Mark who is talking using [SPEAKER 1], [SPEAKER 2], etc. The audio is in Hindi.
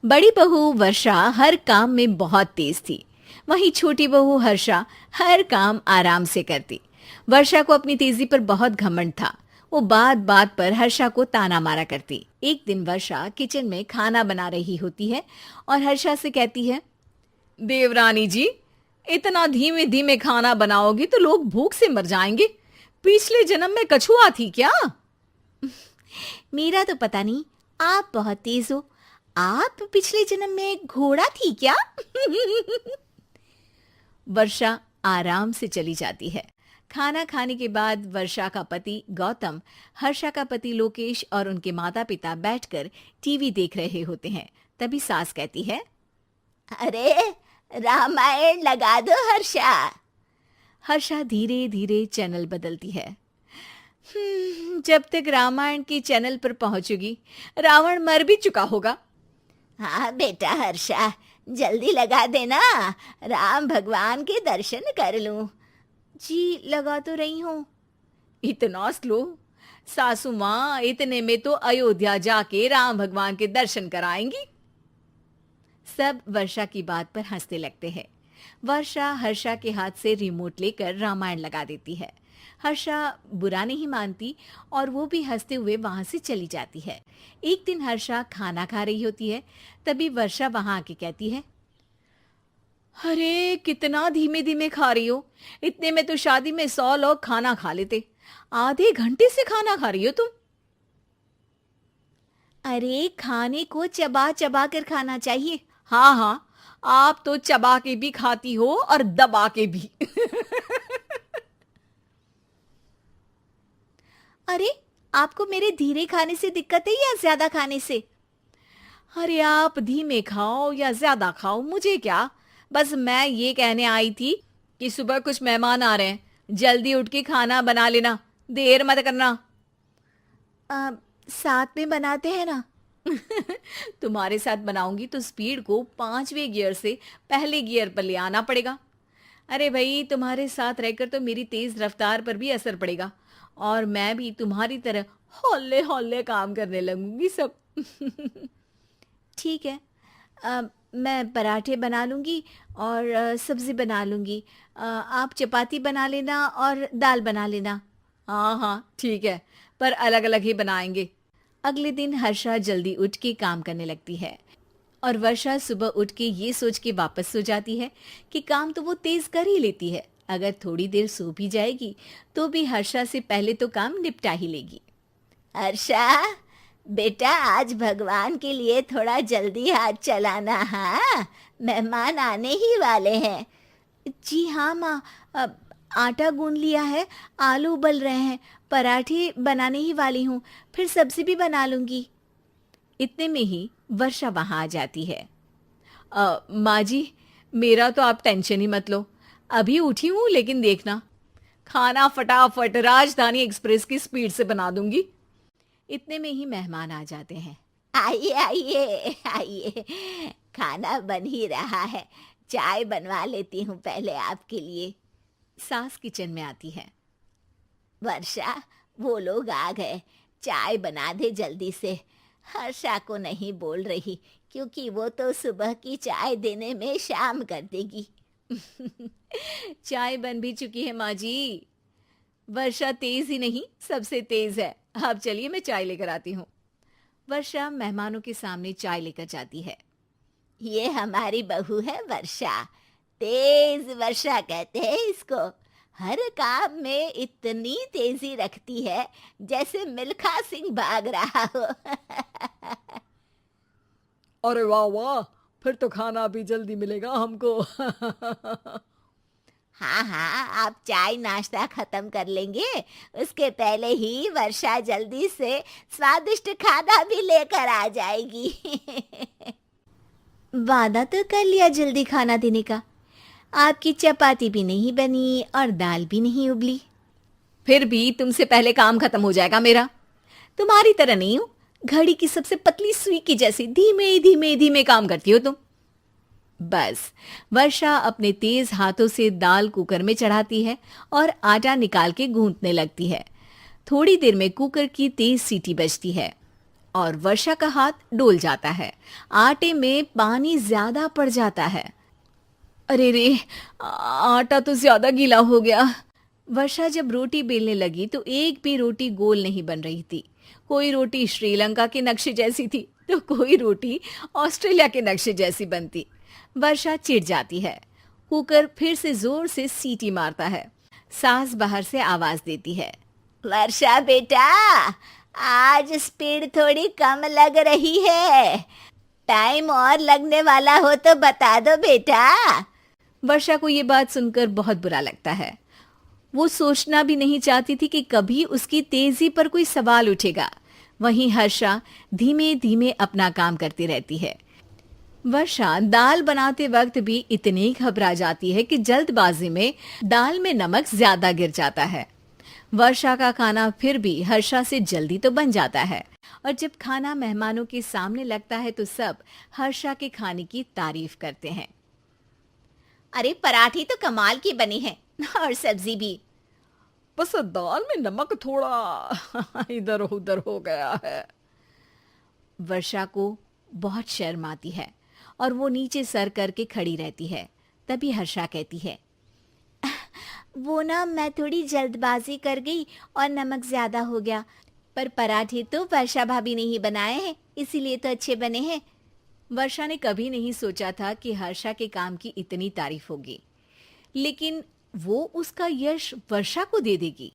[SPEAKER 1] बड़ी बहू वर्षा हर काम में बहुत तेज थी। वहीं छोटी बहू हर्षा हर काम आराम से करती। वर्षा को अपनी तेजी पर बहुत घमंड था। वो बात बात पर हर्षा को ताना मारा करती। एक दिन वर्षा किचन में खाना बना रही होती है और हर्षा से कहती है, देवरानी जी, इतना धीमे धीमे खाना बनाओगी तो लोग भूख से मर जाएंगे। पिछले जन्म में कछुआ थी क्या? मेरा तो पता नहीं, आप बहुत तेज हो। आप पिछले जन्म में घोड़ा थी क्या? वर्षा आराम से चली जाती है। खाना खाने के बाद वर्षा का पति गौतम, हर्षा का पति लोकेश और उनके माता पिता बैठकर टीवी देख रहे होते हैं। तभी सास कहती है,
[SPEAKER 2] अरे रामायण लगा दो हर्षा।
[SPEAKER 1] हर्षा धीरे धीरे चैनल बदलती है। जब तक रामायण के चैनल पर पहुंचेगी रावण मर भी चुका होगा।
[SPEAKER 2] हाँ बेटा हर्षा, जल्दी लगा देना, राम भगवान के दर्शन कर लूं।
[SPEAKER 1] जी लगा तो रही हूँ। इतना स्लो? सासू माँ इतने में तो अयोध्या जाके राम भगवान के दर्शन कराएंगी। सब वर्षा की बात पर हंसने लगते हैं। वर्षा हर्षा के हाथ से रिमोट लेकर रामायण लगा देती है। हर्षा बुरा नहीं मानती और वो भी हंसते हुए वहां से चली जाती है। एक दिन हर्षा खाना खा रही होती है। तभी वर्षा वहां आके कहती है, अरे कितना धीमे धीमे खा रही हो। इतने में तो शादी में 100 लोग खाना खा लेते। आधे घंटे से खाना खा रही हो तुम। अरे खाने को चबा चबा कर खाना चाहिए। हाँ हाँ, आप तो चबा के भी खाती हो और दबा के भी। अरे आपको मेरे धीरे खाने से दिक्कत है या ज्यादा खाने से? अरे आप धीमे खाओ या ज्यादा खाओ मुझे क्या, बस मैं ये कहने आई थी कि सुबह कुछ मेहमान आ रहे हैं, जल्दी उठ के खाना बना लेना, देर मत करना। साथ में बनाते हैं ना। तुम्हारे साथ बनाऊंगी तो स्पीड को 5वें गियर से पहले गियर पर ले आना पड़ेगा। अरे भाई, तुम्हारे साथ रहकर तो मेरी तेज रफ्तार पर भी असर पड़ेगा और मैं भी तुम्हारी तरह हौले हौले काम करने लगूंगी सब। ठीक है, मैं पराठे बना लूंगी और सब्जी बना लूंगी। आप चपाती बना लेना और दाल बना लेना। हाँ हाँ ठीक है, पर अलग अलग ही बनाएंगे। अगले दिन हर्षा जल्दी उठ के काम करने लगती है और वर्षा सुबह उठ के ये सोच के वापस सो जाती है कि काम तो वो तेज कर ही लेती है। अगर थोड़ी देर सो भी जाएगी तो भी हर्षा से पहले तो काम निपटा ही लेगी।
[SPEAKER 2] हर्षा बेटा, आज भगवान के लिए थोड़ा जल्दी हाथ चलाना। हाँ, मेहमान आने ही वाले हैं।
[SPEAKER 1] जी हाँ माँ, आटा गूंद लिया है, आलू उबल रहे हैं, पराठे बनाने ही वाली हूँ, फिर सब्जी भी बना लूंगी। इतने में ही वर्षा वहां आ जाती है। माँ जी, मेरा तो आप टेंशन ही मत लो, अभी उठी हूँ, लेकिन देखना खाना फटाफट राजधानी एक्सप्रेस की स्पीड से बना दूंगी। इतने में ही मेहमान आ जाते हैं।
[SPEAKER 2] आइए आइए आइए, खाना बन ही रहा है, चाय बनवा लेती हूँ पहले आपके लिए।
[SPEAKER 1] सास किचन में आती है।
[SPEAKER 2] वर्षा, वो लोग आ गए, चाय बना दे जल्दी से। हर्षा को नहीं बोल रही क्योंकि वो तो सुबह की चाय देने में शाम कर देगी।
[SPEAKER 1] चाय बन भी चुकी है माँ जी। वर्षा तेज ही नहीं, सबसे तेज है। आप चलिए, मैं चाय लेकर आती हूँ। वर्षा मेहमानों के सामने चाय लेकर जाती है।
[SPEAKER 2] ये हमारी बहू है वर्षा, तेज वर्षा कहते हैं इसको। हर काम में इतनी तेजी रखती है जैसे मिल्खा सिंह भाग रहा हो।
[SPEAKER 1] अरे वाह वाह, फिर तो खाना भी जल्दी मिलेगा हमको।
[SPEAKER 2] हाँ हाँ, आप चाय नाश्ता खत्म कर लेंगे, उसके पहले ही वर्षा जल्दी से स्वादिष्ट खाना भी लेकर आ जाएगी।
[SPEAKER 1] वादा तो कर लिया जल्दी खाना देने का। आपकी चपाती भी नहीं बनी और दाल भी नहीं उबली। फिर भी तुमसे पहले काम खत्म हो जाएगा मेरा। तुम्हारी तरह नहीं हूं, घड़ी की सबसे पतली सुई की जैसी धीमे धीमे धीमे काम करती हो तुम। बस वर्षा अपने तेज हाथों से दाल कुकर में चढ़ाती है और आटा निकाल के गूंथने लगती है। थोड़ी देर में कुकर की तेज सीटी बजती है और वर्षा का हाथ डोल जाता है। आटे में पानी ज्यादा पड़ जाता है। अरे रे, आटा तो ज्यादा गीला हो गया। वर्षा जब रोटी बेलने लगी तो एक भी रोटी गोल नहीं बन रही थी। कोई रोटी श्रीलंका के नक्शे जैसी थी तो कोई रोटी ऑस्ट्रेलिया के नक्शे जैसी बनती। वर्षा चिढ़ जाती है। कुकर फिर से जोर से सीटी मारता है। सास बाहर से आवाज देती है।
[SPEAKER 2] वर्षा बेटा, आज स्पीड थोड़ी कम लग रही है। टाइम और लगने वाला हो तो बता दो बेटा।
[SPEAKER 1] वर्षा को ये बात सुनकर बहुत बुरा लगता है। वो सोचना भी नहीं चाहती थी कि कभी उसकी तेजी पर कोई सवाल उठेगा। वहीं हर्षा धीमे धीमे अपना काम करती रहती है। वर्षा दाल बनाते वक्त भी इतनी घबरा जाती है कि जल्दबाजी में दाल में नमक ज्यादा गिर जाता है। वर्षा का खाना फिर भी हर्षा से जल्दी तो बन जाता है और जब खाना मेहमानों के सामने लगता है तो सब हर्षा के खाने की तारीफ करते हैं।
[SPEAKER 2] अरे पराठे तो कमाल की बनी है और सब्जी भी।
[SPEAKER 1] बस दाल में नमक थोड़ा इधर उधर हो गया है। वर्षा को बहुत शर्म आती है और वो नीचे सर करके खड़ी रहती है। तभी हर्षा कहती है,
[SPEAKER 2] वो ना मैं थोड़ी जल्दबाजी कर गई और नमक ज्यादा हो गया, पर पराठे तो वर्षा भाभी ने ही बनाए हैं, इसीलिए तो अच्छे बने हैं।
[SPEAKER 1] वर्षा ने कभी नहीं सोचा था कि हर्षा के काम की इतनी तारीफ होगी, लेकिन वो उसका यश वर्षा को दे देगी।